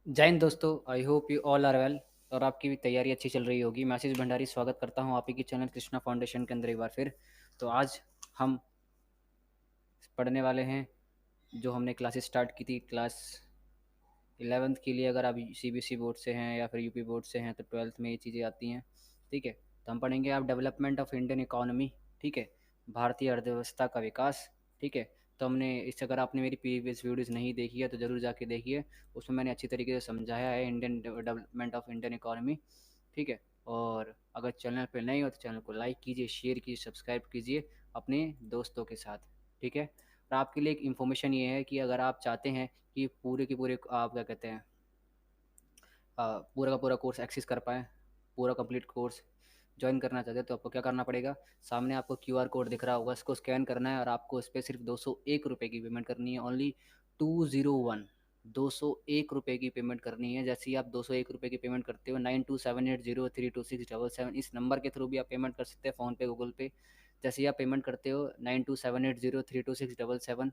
जय हिंद दोस्तों। I hope you all are well और आपकी भी तैयारी अच्छी चल रही होगी। मैं आशीष भंडारी स्वागत करता हूं आप ही की चैनल कृष्णा फाउंडेशन के अंदर एक बार फिर। तो आज हम पढ़ने वाले हैं जो हमने क्लासेस स्टार्ट की थी क्लास 11th के लिए। अगर आप सीबीएसई बोर्ड से हैं या फिर यूपी बोर्ड से हैं तो 12th में ये चीज़ें आती हैं। ठीक है, तो हम पढ़ेंगे आप डेवलपमेंट ऑफ इंडियन इकोनॉमी। ठीक है, भारतीय अर्थव्यवस्था का विकास। ठीक है, तो हमने इस अगर आपने मेरी प्रीवियस वीडियोज़ नहीं देखी है तो ज़रूर जाके देखिए। उसमें मैंने अच्छी तरीके से समझाया है Indian development of Indian economy. ठीक है, और अगर चैनल पे नए हो तो चैनल को लाइक कीजिए, शेयर कीजिए, सब्सक्राइब कीजिए अपने दोस्तों के साथ। ठीक है, और आपके लिए एक इन्फॉर्मेशन ये है कि अगर आप चाहते हैं कि पूरे के पूरे आप क्या कहते हैं पूरा का पूरा कोर्स एक्सेस कर पाएँ, पूरा कंप्लीट कोर्स जॉइन करना चाहते हैं तो आपको क्या करना पड़ेगा। सामने आपको क्यूआर कोड दिख रहा होगा, इसको स्कैन करना है और आपको इस पे सिर्फ 201 रुपये की पेमेंट करनी है। ओनली 201 201 रुपये की पेमेंट करनी है। जैसे ही आप 201 रुपये की पेमेंट करते हो 9278032677 इस नंबर के थ्रू भी आप पेमेंट कर सकते हैं, फ़ोनपे गूगल पे। जैसे ही आप पेमेंट करते हो 9278032677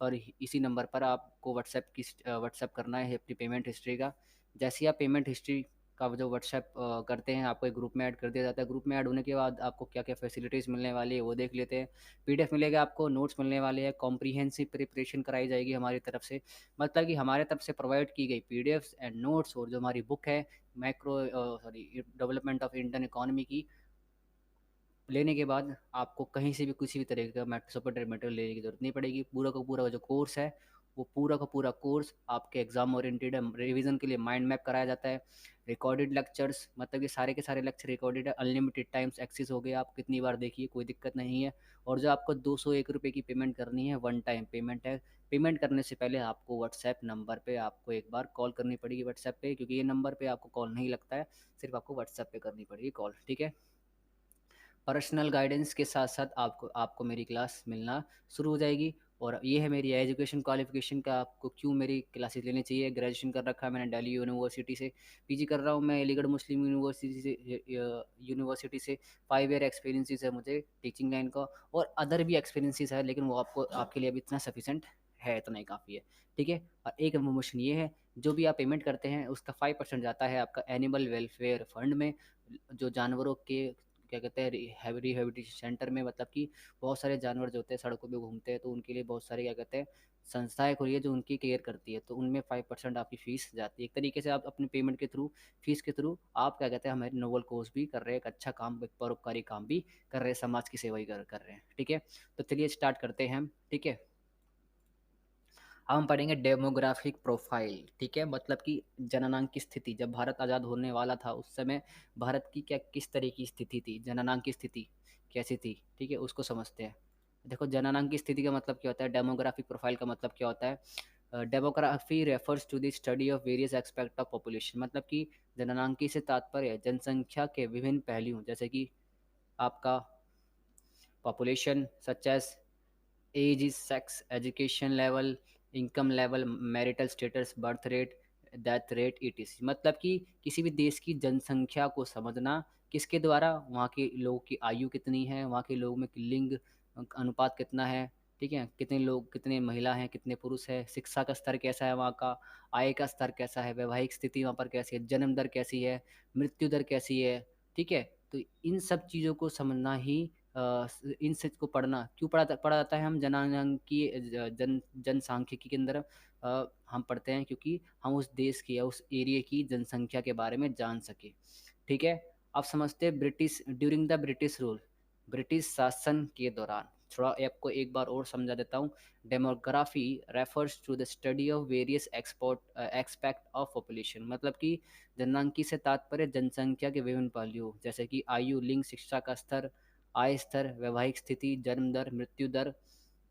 पर इसी नंबर पर आपको व्हाट्सएप करना है अपनी पेमेंट हिस्ट्री का। जैसे ही आप पेमेंट हिस्ट्री का जो व्हाट्सएप करते हैं आपको एक ग्रुप में ऐड कर दिया जाता है। ग्रुप में ऐड होने के बाद आपको क्या क्या फैसिलिटीज़ मिलने वाली है वो देख लेते हैं। पीडीएफ मिलेगा आपको, नोट्स मिलने वाले हैं, कॉम्प्रीहेंसिव प्रिपरेशन कराई जाएगी हमारी तरफ से। मतलब कि हमारे तरफ से प्रोवाइड की गई पीडीएफ्स एंड नोट्स और जो हमारी बुक है डेवलपमेंट ऑफ इंडियन इकोनॉमी की, लेने के बाद आपको कहीं से भी किसी भी तरह का सपोर्टेड मटेरियल लेने की ज़रूरत नहीं पड़ेगी। पूरा का पूरा जो कोर्स है वो पूरा का पूरा कोर्स आपके एग्जाम ओरिएंटेड है। रिवीजन के लिए माइंड मैप कराया जाता है। रिकॉर्डेड लेक्चर्स, मतलब कि सारे के सारे लेक्चर रिकॉर्डेड है। अनलिमिटेड टाइम्स एक्सेस हो गया, आप कितनी बार देखिए, कोई दिक्कत नहीं है। और जो आपको 201 रुपये की पेमेंट करनी है, वन टाइम पेमेंट है। पेमेंट करने से पहले आपको व्हाट्सएप नंबर पे आपको एक बार कॉल करनी पड़ेगी व्हाट्सएप पे, क्योंकि ये नंबर पे आपको कॉल नहीं लगता है, सिर्फ आपको व्हाट्सएप पे करनी पड़ेगी कॉल। ठीक है, पर्सनल गाइडेंस के साथ साथ आपको आपको मेरी क्लास मिलना शुरू हो जाएगी। और ये है मेरी एजुकेशन क्वालिफिकेशन का, आपको क्यों मेरी क्लासेस लेनी चाहिए। ग्रेजुएशन कर रखा है मैंने दिल्ली यूनिवर्सिटी से, पीजी कर रहा हूँ मैं अलीगढ़ मुस्लिम यूनिवर्सिटी से 5 ईयर एक्सपीरियंसिस है मुझे टीचिंग लाइन का। और अदर भी एक्सपीरियंसिस है, लेकिन वो आपको आपके लिए अभी इतना सफिशेंट है, इतना ही काफ़ी है। ठीक है, और एक इन्फॉर्मेशन ये है, जो भी आप पेमेंट करते हैं उसका 5% जाता है आपका एनिमल वेलफेयर फंड में। जो जानवरों के क्या कहते हैं रिहेबिलिटेशन सेंटर में, मतलब कि बहुत सारे जानवर जो होते हैं सड़कों पे घूमते हैं, तो उनके लिए बहुत सारे क्या कहते हैं संस्थाएं खुली है जो उनकी केयर करती है, तो उनमें 5% आपकी फ़ीस जाती है। एक तरीके से आप अपनी पेमेंट के थ्रू, फीस के थ्रू आप क्या कहते हैं हमारे नोबल कोर्स भी कर रहे हैं, एक अच्छा काम, एक परोपकारी काम भी कर रहे हैं, समाज की सेवा ही कर रहे हैं। ठीक है, तो चलिए स्टार्ट करते हैं हम। ठीक है, अब हम पढ़ेंगे डेमोग्राफिक प्रोफाइल। ठीक है, मतलब कि जननांग की स्थिति, जब भारत आज़ाद होने वाला था उस समय भारत की क्या किस तरह की स्थिति थी, जननांग की स्थिति कैसी थी। ठीक है, उसको समझते हैं। देखो, जननांग की स्थिति का मतलब क्या होता है, डेमोग्राफिक प्रोफाइल का मतलब क्या होता है। Demography refers to the study of various aspect of population, मतलब कि जननांकी से तात्पर्य जनसंख्या के विभिन्न पहलुओं, जैसे कि आपका population such as age is sex, education level, income level, marital status, birth rate, death rate, ETC. मतलब कि किसी भी देश की जनसंख्या को समझना किसके द्वारा, वहाँ के लोगों की आयु कितनी है, वहाँ के लोगों में लिंग अनुपात कितना है। ठीक है, कितने लोग, कितने महिला हैं, कितने पुरुष हैं, शिक्षा का स्तर कैसा है वहाँ का, आय का स्तर कैसा है, वैवाहिक स्थिति वहाँ पर कैसी है, जन्म दर कैसी है, मृत्यु दर कैसी है। ठीक है, तो इन सब चीज़ों को समझना ही इन सब को पढ़ना क्यों पढ़ा जाता है। हम जनांकीय जनसांख्यिकी के अंदर हम पढ़ते हैं क्योंकि हम उस देश की या उस एरिया की जनसंख्या के बारे में जान सके। ठीक है, आप समझते हैं British during the British rule, British शासन के दौरान, थोड़ा आपको एक बार और समझा देता हूँ। Demography refers to the study of various expect of population, मतलब कि जननांकी से तात्पर्य जनसंख्या के विभिन्न पहलुओं, जैसे कि आयु, लिंग, शिक्षा का स्तर, आय स्तर, वैवाहिक स्थिति, जन्म दर, मृत्यु दर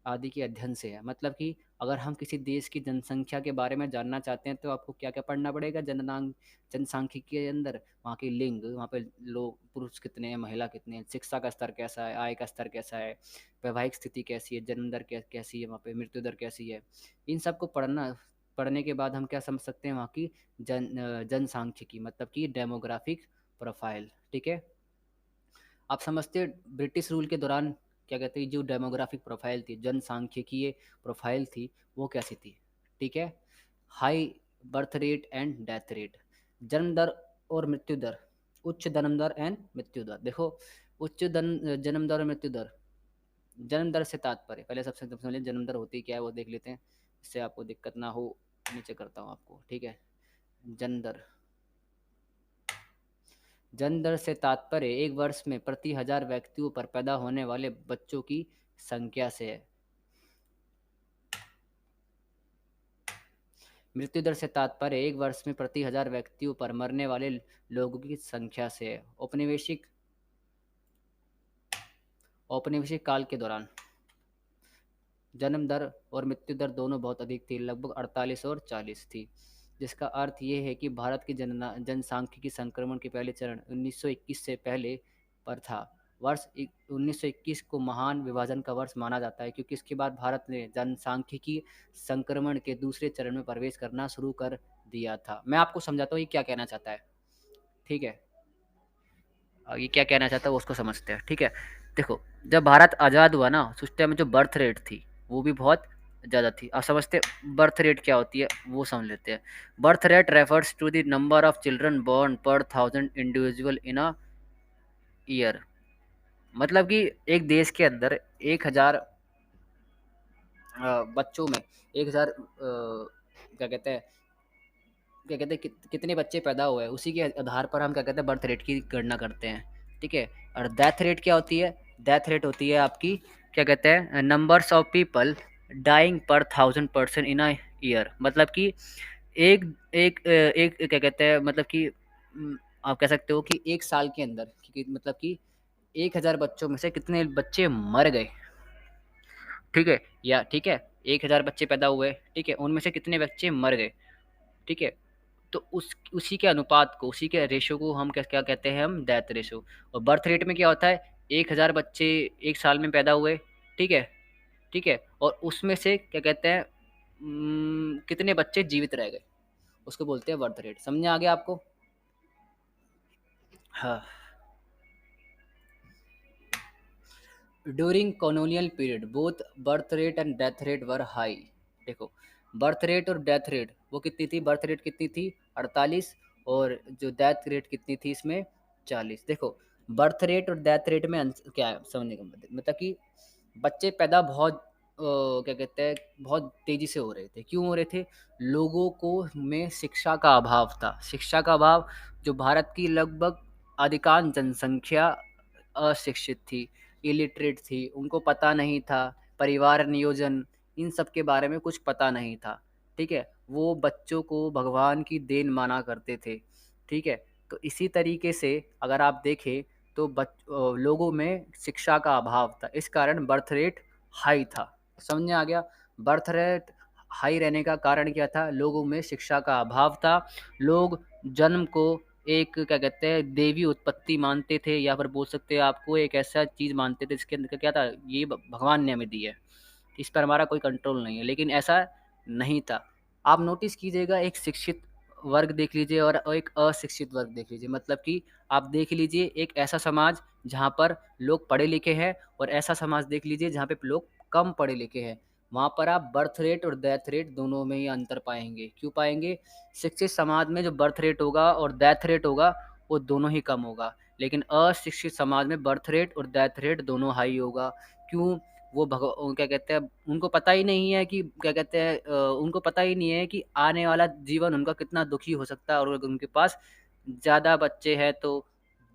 आदि के अध्ययन से है। मतलब कि अगर हम किसी देश की जनसंख्या के बारे में जानना चाहते हैं तो आपको क्या क्या पढ़ना पड़ेगा, जनसांख्यिकी के अंदर वहाँ की लिंग, वहाँ पे लोग पुरुष कितने हैं, महिला कितने हैं, शिक्षा का स्तर कैसा है, आय का स्तर कैसा है, वैवाहिक स्थिति कैसी है, जन्म दर कैसी है, वहाँ पे मृत्यु दर कैसी है। इन सब को पढ़ने के बाद हम क्या समझ सकते हैं, वहाँ की जनसांख्यिकी, मतलब कि डेमोग्राफिक प्रोफाइल। ठीक है, आप समझते हैं ब्रिटिश रूल के दौरान क्या कहते हैं, जो डेमोग्राफिक प्रोफाइल थी, जनसांख्यिकीय प्रोफाइल थी, वो कैसी थी। ठीक है, high birth rate and death rate, जन्म दर और मृत्यु दर, उच्च जन्म दर एंड मृत्यु दर। देखो, जन्म दर और मृत्यु दर, जन्म दर से तात्पर्य, पहले सबसे पहले जन्म दर होती क्या है वो देख लेते हैं, इससे आपको दिक्कत ना हो। नीचे करता हूँ आपको, ठीक है। जन्म दर, जन्म दर से तात्पर्य एक वर्ष में प्रति 1000 व्यक्तियों पर पैदा होने वाले बच्चों की संख्या से है। मृत्यु दर से तात्पर्य एक वर्ष में प्रति 1000 व्यक्तियों पर मरने वाले लोगों की संख्या से है। औपनिवेशिक काल के दौरान जन्म दर और मृत्यु दर दोनों बहुत अधिक थी, लगभग 48 और 40 थी, जिसका अर्थ ये है कि भारत की जनसांख्यिकी संक्रमण के पहले चरण 1921 से पहले पर था। वर्ष 1921 को महान विभाजन का वर्ष माना जाता है, क्योंकि इसके बाद भारत ने जनसांख्यिकी संक्रमण के दूसरे चरण में प्रवेश करना शुरू कर दिया था। मैं आपको समझाता हूँ ये क्या कहना चाहता है, ठीक है। ये क्या कहना चाहता है वो उसको समझते हैं, ठीक है। देखो, जब भारत आज़ाद हुआ ना, उस टाइम में जो बर्थ रेट थी वो भी बहुत ज़्यादा थी। आप समझते बर्थ रेट क्या होती है वो समझ लेते हैं। Birth rate refers to the number of children born per 1000 individual in a year. मतलब कि एक देश के अंदर 1000 बच्चों में 1000 कितने बच्चे पैदा हुए हैं, उसी के आधार पर हम क्या कहते हैं बर्थ रेट की गणना करते हैं, ठीक है। और डेथ रेट क्या होती है? डेथ रेट होती है आपकी, क्या कहते हैं, नंबर्स ऑफ पीपल डाइंग पर 1000 पर्सन इन अ ईयर। मतलब कि एक एक क्या कहते हैं, मतलब कि आप कह सकते हो कि एक साल के अंदर मतलब कि 1000 बच्चों में से कितने बच्चे मर गए, ठीक है। या ठीक है, 1000 बच्चे पैदा हुए, ठीक है, उनमें से कितने बच्चे मर गए, ठीक है। तो उसी के अनुपात को, उसी के रेशो को हम क्या क्या कहते हैं, हम डेथ रेशो। और बर्थ रेट में क्या होता है, 1000 बच्चे एक साल में पैदा हुए, ठीक है, ठीक है, और उसमें से क्या कहते हैं कितने बच्चे जीवित रह गए, उसको बोलते हैं बर्थ रेट। समझ आ गया आपको? हाँ। During colonial period both birth rate and death rate were high. देखो, बर्थ रेट और डेथ रेट वो कितनी थी, बर्थ रेट कितनी थी 48, और जो डेथ रेट कितनी थी इसमें 40। देखो, बर्थ रेट और डेथ रेट में क्या है समझने का मतलब कि बच्चे पैदा बहुत क्या कहते हैं बहुत तेजी से हो रहे थे। क्यों हो रहे थे? लोगों को में शिक्षा का अभाव था। शिक्षा का अभाव, जो भारत की लगभग अधिकांश जनसंख्या अशिक्षित थी, इलिटरेट थी, उनको पता नहीं था, परिवार नियोजन इन सब के बारे में कुछ पता नहीं था, ठीक है। वो बच्चों को भगवान की देन माना करते थे, ठीक है। तो इसी तरीके से अगर आप देखें तो लोगों में शिक्षा का अभाव था, इस कारण बर्थ रेट हाई था। समझ में आ गया? बर्थ रेट हाई रहने का कारण क्या था? लोगों में शिक्षा का अभाव था। लोग जन्म को एक क्या कहते हैं देवी उत्पत्ति मानते थे, या फिर बोल सकते हैं आपको एक ऐसा चीज़ मानते थे जिसके अंदर क्या था, ये भगवान ने हमें दी है, इस पर हमारा कोई कंट्रोल नहीं है। लेकिन ऐसा नहीं था। आप नोटिस कीजिएगा, एक शिक्षित वर्ग देख लीजिए और एक अशिक्षित वर्ग देख लीजिए। मतलब कि आप देख लीजिए एक ऐसा समाज जहाँ पर लोग पढ़े लिखे हैं, और ऐसा समाज देख लीजिए जहाँ पे लोग कम पढ़े लिखे हैं। वहाँ पर आप बर्थ रेट और डेथ रेट दोनों में ही अंतर पाएंगे। क्यों पाएंगे? शिक्षित समाज में जो बर्थ रेट होगा और डेथ रेट होगा वो दोनों ही कम होगा, लेकिन अशिक्षित समाज में बर्थ रेट और डेथ रेट दोनों हाई होगा। क्यों? क्या कहते हैं, उनको पता ही नहीं है कि क्या कहते हैं उनको पता ही नहीं है कि आने वाला जीवन उनका कितना दुखी हो सकता है, और अगर उनके पास ज़्यादा बच्चे हैं तो।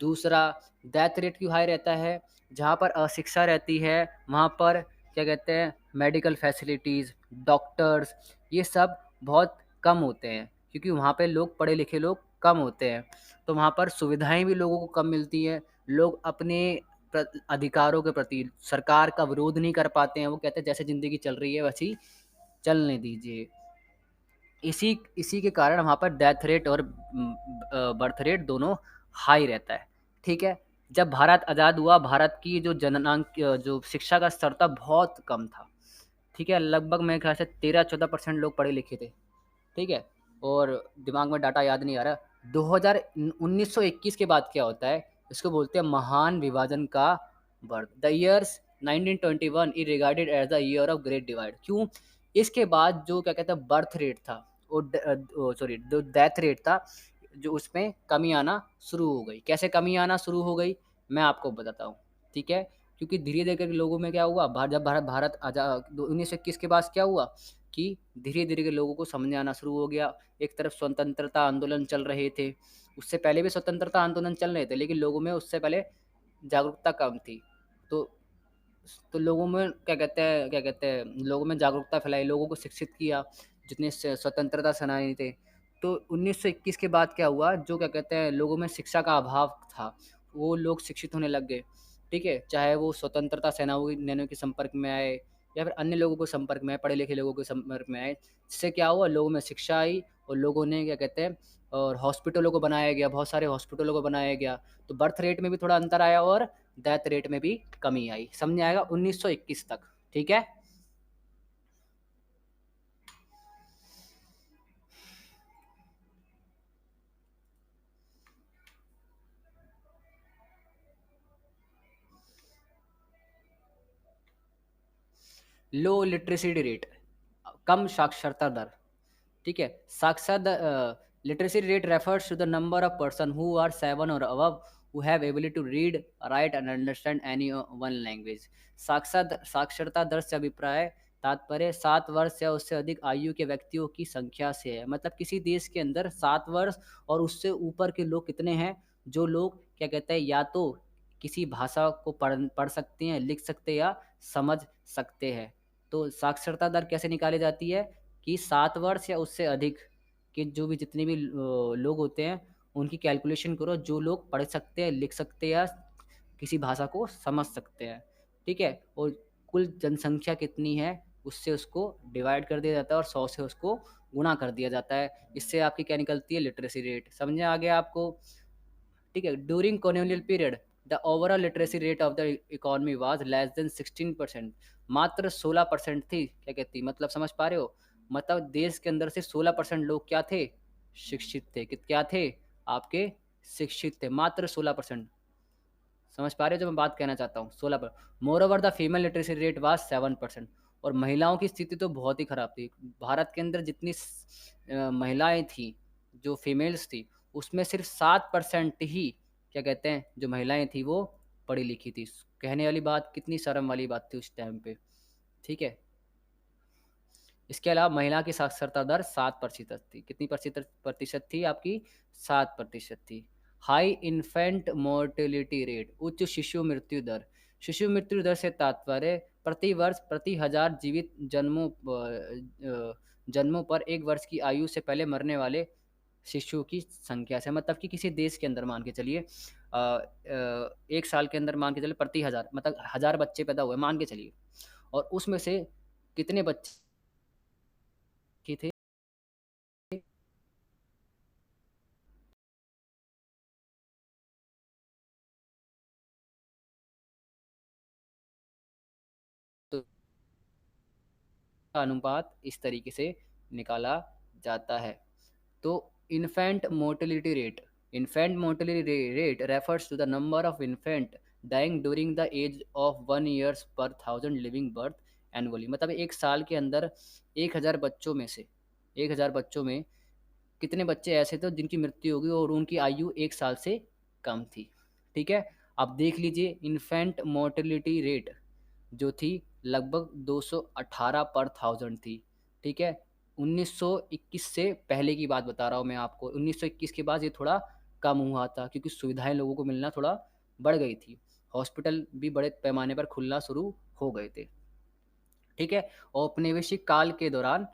दूसरा, डेथ रेट क्यों हाई रहता है? जहाँ पर अशिक्षा रहती है वहाँ पर क्या कहते हैं मेडिकल फैसिलिटीज़, डॉक्टर्स, ये सब बहुत कम होते हैं, क्योंकि वहाँ पे लोग पढ़े लिखे लोग कम होते हैं, तो वहाँ पर सुविधाएं भी लोगों को कम मिलती हैं। लोग अपने अधिकारों के प्रति सरकार का विरोध नहीं कर पाते हैं। वो कहते हैं जैसे ज़िंदगी चल रही है वैसी चलने दीजिए। इसी इसी के कारण वहाँ पर डेथ रेट और बर्थ रेट दोनों हाई रहता है, ठीक है। जब भारत आज़ाद हुआ, भारत की जो जननांक जो शिक्षा का स्तर था बहुत कम था, ठीक है। लगभग मेरे ख्याल से 13-14% लोग पढ़े लिखे थे, ठीक है। और दिमाग में डाटा याद नहीं आ रहा। 1921 के बाद क्या होता है, इसको बोलते हैं महान विभाजन का birth. The years 1921 is regarded as the year of great divide. क्यों? इसके बाद जो क्या कहते हैं बर्थ रेट था सॉरी जो डेथ रेट था, जो उसमें कमी आना शुरू हो गई। कैसे कमी आना शुरू हो गई, मैं आपको बताता हूँ, ठीक है? क्योंकि धीरे-धीरे करके लोगों में क्या हुआ, जब भारत आज़ाद 1921 के बाद क्या हुआ कि धीरे-धीरे के लोगों को समझ में आना शुरू हो गया। एक तरफ स्वतंत्रता आंदोलन चल रहे थे, उससे पहले भी स्वतंत्रता आंदोलन चल रहे थे, लेकिन लोगों में उससे पहले जागरूकता कम थी। तो लोगों में क्या कहते हैं लोगों में जागरूकता फैलाई, लोगों को शिक्षित किया, जितने स्वतंत्रता सेनानी थे। तो 1921 के बाद क्या हुआ, जो क्या कहते हैं लोगों में शिक्षा का अभाव था, वो लोग शिक्षित होने लग गए, ठीक है? चाहे वो स्वतंत्रता सेनानियों के संपर्क में आए या फिर अन्य लोगों के संपर्क में आए, पढ़े लिखे लोगों के संपर्क में आए, जिससे क्या हुआ, लोगों में शिक्षा आई और लोगों ने क्या कहते हैं और हॉस्पिटलों को बनाया गया, बहुत सारे हॉस्पिटलों को बनाया गया। तो बर्थ रेट में भी थोड़ा अंतर आया और डेथ रेट में भी कमी आई। समझ में आएगा? 1921 तक, ठीक है? लो लिटरेसी रेट, कम साक्षरता दर, ठीक है? Literacy rate refers to the number of person who are 7 और above who have ability to read, write and understand any one language. साक्षरता दर से अभिप्राय तात्पर्य 7 वर्ष या उससे अधिक आयु के व्यक्तियों की संख्या से है। मतलब किसी देश के अंदर 7 वर्ष और उससे ऊपर के लोग कितने हैं, जो लोग क्या कहते हैं या तो किसी भाषा को पढ़ सकते हैं, लिख सकते हैं या समझ सकते हैं। तो साक्षरता दर कैसे निकाली जाती है कि 7 वर्ष या उससे अधिक कि जो भी जितने भी लोग होते हैं, उनकी कैलकुलेशन करो, जो लोग पढ़ सकते हैं, लिख सकते हैं या किसी भाषा को समझ सकते हैं, ठीक है? और कुल जनसंख्या कितनी है, उससे उसको डिवाइड कर दिया जाता है और 100 से उसको गुणा कर दिया जाता है। इससे आपकी क्या निकलती है, लिटरेसी रेट। समझ में आ गया आपको? ठीक है? During colonial period the overall literacy rate of the economy was less than 16%। मात्र 16% थी। क्या कहती, मतलब समझ पा रहे हो? मतलब देश के अंदर से 16% लोग क्या थे, शिक्षित थे। क्या थे आपके, शिक्षित थे, मात्र 16%। समझ पा रहे हो जो मैं बात कहना चाहता हूँ? 16 पर। More over the female literacy rate was 7%। और महिलाओं की स्थिति तो बहुत ही खराब थी। भारत के अंदर जितनी महिलाएं थी, जो फीमेल्स थी, उसमें सिर्फ 7% ही क्या कहते हैं जो महिलाएं थी वो पढ़ी लिखी थी। कहने वाली बात, कितनी शर्म वाली बात थी उस टाइम पे, ठीक है? इसके अलावा महिला की साक्षरता दर 7% थी। कितनी प्रतिशत थी आपकी? 7% थी। हाई इन्फेंट मोर्टेलिटी रेट, उच्च शिशु मृत्यु दर। शिशु मृत्यु दर से तात्पर्य प्रति वर्ष प्रति हजार जीवित जन्मों पर 1 वर्ष की आयु से पहले मरने वाले शिशुओं की संख्या से। मतलब कि किसी देश के अंदर मान के चलिए 1 साल के अंदर मान के चलिए प्रति हजार, मतलब 1000 बच्चे पैदा हुए मान के चलिए, और उसमें से कितने बच्चे की थे, तो का अनुपात इस तरीके से निकाला जाता है। तो infant mortality rate refers to the number of infant dying during the age of 1 years per 1000 living birth annually. मतलब 1 साल के अंदर 1000 बच्चों में कितने बच्चे ऐसे थे जिनकी मृत्यु होगी और उनकी आयु 1 साल से कम थी, ठीक है? अब देख लीजिए इन्फेंट मोर्टेलिटी रेट जो थी लगभग 218 पर 1000 थी, ठीक है? 1921 से पहले की बात बता रहा हूँ मैं आपको। 1921 के बाद ये थोड़ा कम हुआ था क्योंकि सुविधाएं लोगों को मिलना थोड़ा बढ़ गई थी। हॉस्पिटल भी बड़े पैमाने पर खुलना शुरू हो गए थे, ठीक है? औपनिवेशिक काल के दौरान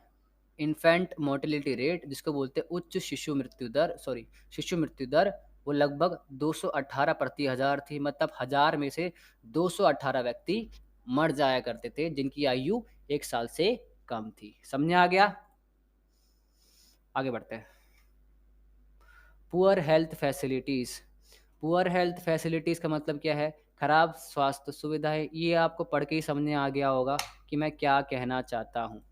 इन्फेंट मोर्टेलिटी रेट, जिसको बोलते हैं उच्च शिशु मृत्यु दर, वो लगभग 218 प्रति हजार थी। मतलब 1000 में से 218 व्यक्ति मर जाया करते थे जिनकी आयु 1 साल से कम थी। समझ आ गया? आगे बढ़ते हैं। Poor health facilities. Poor health facilities का मतलब क्या है? खराब स्वास्थ्य सुविधाएं। ये आपको पढ़ के ही समझ में आ गया होगा कि मैं क्या कहना चाहता हूँ।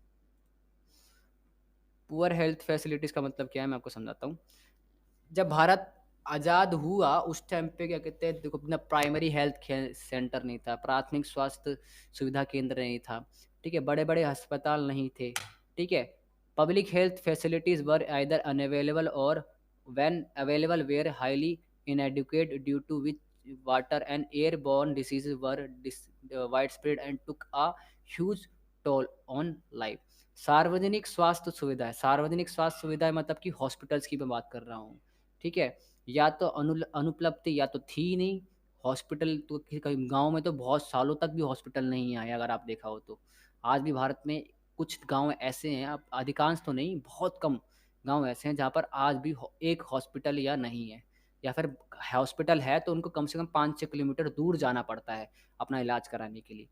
पुअर हेल्थ फैसिलिटीज का मतलब क्या है, मैं आपको समझाता हूँ। जब भारत आज़ाद हुआ उस टाइम पे क्या कहते हैं, देखो अपना प्राइमरी हेल्थ सेंटर नहीं था, प्राथमिक स्वास्थ्य सुविधा केंद्र नहीं था, ठीक है? बड़े बड़े अस्पताल नहीं थे, ठीक है? Public health facilities were either unavailable or when available were highly inadequate, due to which water and airborne diseases were widespread and took a huge toll on life. सार्वजनिक स्वास्थ्य सुविधाएं मतलब कि हॉस्पिटल्स की मैं बात कर रहा हूँ, ठीक है। या तो अनुपलब्ध या तो थी नहीं। हॉस्पिटल तो कहीं गांव में तो बहुत सालों तक भी हॉस्पिटल नहीं आए, अगर आप देखा हो तो। आज भी भारत में कुछ गांव ऐसे हैं, अब अधिकांश तो नहीं, बहुत कम गांव ऐसे हैं जहाँ पर आज भी एक हॉस्पिटल या नहीं है, या फिर हॉस्पिटल है तो उनको कम से कम 5-6 किलोमीटर दूर जाना पड़ता है अपना इलाज कराने के लिए।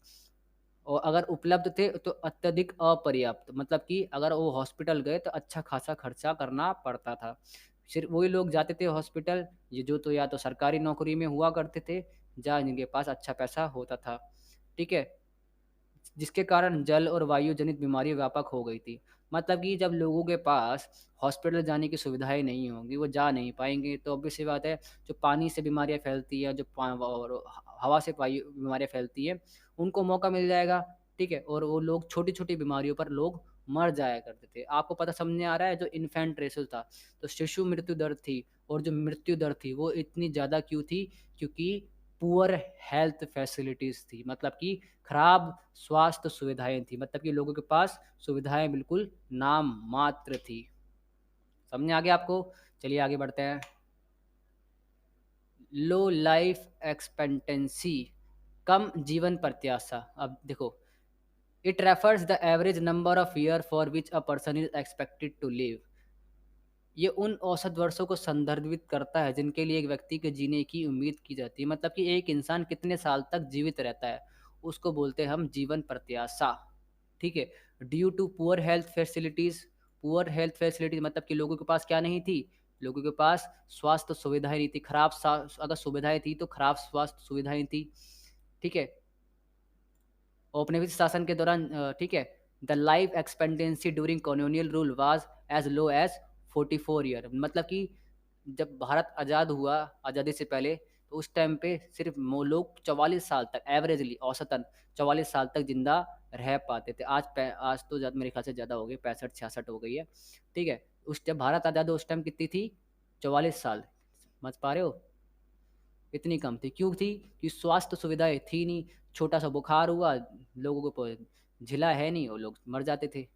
और अगर उपलब्ध थे तो अत्यधिक अपर्याप्त, मतलब कि अगर वो हॉस्पिटल गए तो अच्छा खासा खर्चा करना पड़ता था। सिर्फ वही लोग जाते थे हॉस्पिटल, ये जो तो या तो सरकारी नौकरी में हुआ करते थे, जहाँ जिनके पास अच्छा पैसा होता था, ठीक है। जिसके कारण जल और वायु जनित बीमारी व्यापक हो गई थी। मतलब कि जब लोगों के पास हॉस्पिटल जाने की सुविधाएं नहीं होंगी, वो जा नहीं पाएंगे, तो ऑब्वियस सी बात है, जो पानी से बीमारियां फैलती है, जो और हवा से वायु बीमारियां फैलती है, उनको मौका मिल जाएगा, ठीक है। और वो लोग छोटी छोटी बीमारियों पर लोग मर जाया करते थे। आपको पता समझने आ रहा है, जो इन्फेंट रेशो था, तो शिशु मृत्यु दर थी, और जो मृत्यु दर थी वो इतनी ज़्यादा क्यों थी? क्योंकि पुअर हेल्थ फैसिलिटीज़ थी, मतलब कि खराब स्वास्थ्य सुविधाएं थी, मतलब कि लोगों के पास सुविधाएं बिल्कुल नाम मात्र थी। समझ आ गया आपको? चलिए आगे बढ़ते हैं। लो लाइफ एक्सपेक्टेंसी, कम जीवन प्रत्याशा। अब देखो, it refers the average number of year for which a person is expected to live. ये उन औसत वर्षों को संदर्भित करता है जिनके लिए एक व्यक्ति के जीने की उम्मीद की जाती है, मतलब कि एक इंसान कितने साल तक जीवित रहता है, उसको बोलते हैं हम जीवन प्रत्याशा, ठीक है। Due to poor health facilities, poor health facilities मतलब कि लोगों के पास क्या नहीं थी? लोगों के पास स्वास्थ्य सुविधाएं नहीं थी, अगर सुविधाएं थी तो खराब स्वास्थ्य सुविधाएं थी, ठीक है। औपनिवेशिक शासन के दौरान, ठीक है, the life expectancy during colonial rule was as low as 44 year. मतलब कि जब भारत आज़ाद हुआ, आज़ादी से पहले, तो उस टाइम पे सिर्फ वो लोग 44 साल तक, एवरेजली औसतन 44 साल तक जिंदा रह पाते थे। आज तो मेरे ख्याल से ज़्यादा हो गए, 65-66 हो गई है, ठीक है। उस जब भारत आज़ाद हुआ उस टाइम कितनी थी? 44 साल। समझ पा रहे हो? इतनी कम थी, क्यों थी? कि स्वास्थ्य सुविधाएं थी नहीं। छोटा सा बुखार हुआ, लोगों को झिला है नहीं, वो लोग मर जाते थे।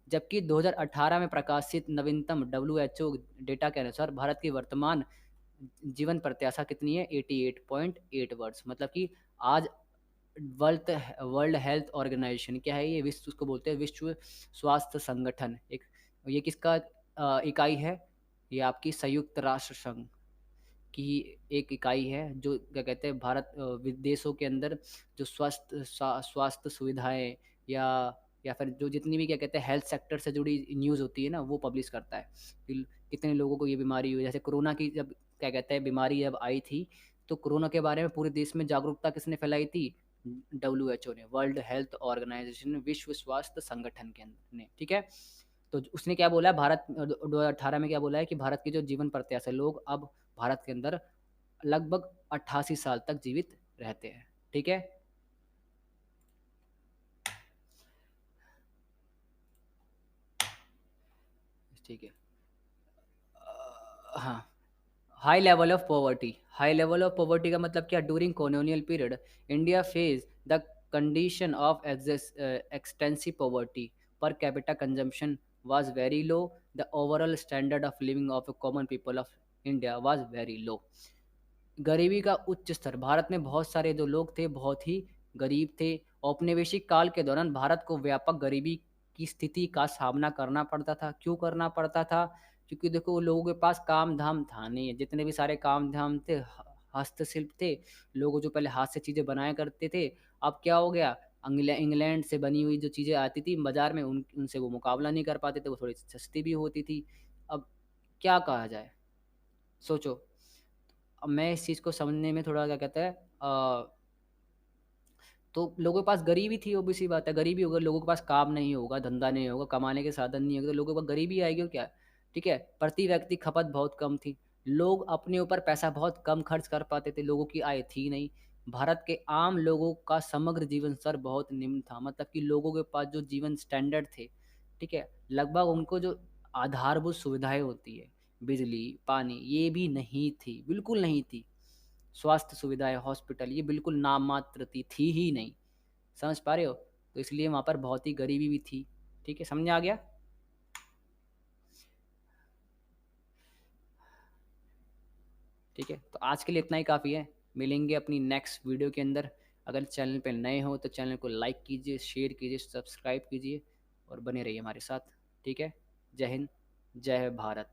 जबकि 2018 में प्रकाशित नवीनतम WHO डेटा के अनुसार भारत की वर्तमान जीवन प्रत्याशा कितनी है? 88.8 वर्ष। मतलब कि आज वर्ल्ड वर्ल्ड हेल्थ ऑर्गेनाइजेशन क्या है? ये विश्व, उसको बोलते हैं विश्व स्वास्थ्य संगठन। एक, ये किसका इकाई है? ये आपकी संयुक्त राष्ट्र संघ की एक इकाई है, जो क्या कहते हैं, भारत विदेशों के अंदर जो स्वास्थ्य सुविधाएं, या या फिर जो जितनी भी क्या कहते हैं हेल्थ सेक्टर से जुड़ी न्यूज़ होती है ना, वो पब्लिश करता है कि कितने लोगों को ये बीमारी हुई। जैसे कोरोना की जब क्या कहते हैं बीमारी जब आई थी, तो कोरोना के बारे में पूरे देश में जागरूकता किसने फैलाई थी? WHO ने, वर्ल्ड हेल्थ ऑर्गेनाइजेशन, विश्व स्वास्थ्य संगठन के अंदर ने, ठीक है। तो उसने क्या बोला है, भारत 2018 में क्या बोला है कि भारत की जो जीवन प्रत्याशा, लोग अब भारत के अंदर लगभग 88 साल तक जीवित रहते हैं, ठीक है। ठीक है। हाँ। हाई लेवल ऑफ पॉवर्टी का मतलब क्या? During colonial period India face the condition of extensive poverty, per capita consumption was very low, the overall standard of living of a common people of India was very low। गरीबी का उच्च स्तर, भारत में बहुत सारे जो लोग थे बहुत ही गरीब थे। औपनिवेशिक काल के दौरान भारत को व्यापक गरीबी की स्थिति का सामना करना पड़ता था। क्यों करना पड़ता था? क्योंकि देखो, लोगों के पास काम धाम था नहीं, जितने भी सारे काम धाम थे, हस्तशिल्प थे, लोग जो पहले हाथ से चीज़ें बनाया करते थे, अब क्या हो गया? इंग्लैंड से बनी हुई जो चीज़ें आती थी बाजार में, उनसे वो मुकाबला नहीं कर पाते थे, वो थोड़ी सस्ती भी होती थी। अब क्या कहा जाए, सोचो। अब मैं इस चीज़ को समझने में थोड़ा क्या कहता है, तो लोगों के पास गरीबी थी, ओबीसी बात है, गरीबी होगा, लोगों के पास काम नहीं होगा, धंधा नहीं होगा, कमाने के साधन नहीं होगा, तो लोगों के पास गरीबी आएगी और क्या? ठीक है। प्रति व्यक्ति खपत बहुत कम थी, लोग अपने ऊपर पैसा बहुत कम खर्च कर पाते थे, लोगों की आय थी नहीं। भारत के आम लोगों का समग्र जीवन स्तर बहुत निम्न था, मतलब कि लोगों के पास जो जीवन स्टैंडर्ड थे, ठीक है? लगभग उनको जो आधारभूत सुविधाएँ होती है, बिजली, पानी, ये भी नहीं थी, बिल्कुल नहीं थी। स्वास्थ्य सुविधाएँ, हॉस्पिटल ये बिल्कुल नाम मात्र थी ही नहीं। समझ पा रहे हो? तो इसलिए वहाँ पर बहुत ही गरीबी भी थी। ठीक है, समझ में आ गया? ठीक है, तो आज के लिए इतना ही काफ़ी है। मिलेंगे अपनी नेक्स्ट वीडियो के अंदर। अगर चैनल पे नए हो तो चैनल को लाइक कीजिए, शेयर कीजिए, सब्सक्राइब कीजिए और बने रहिए हमारे साथ। ठीक है? जय हिंद, जय भारत।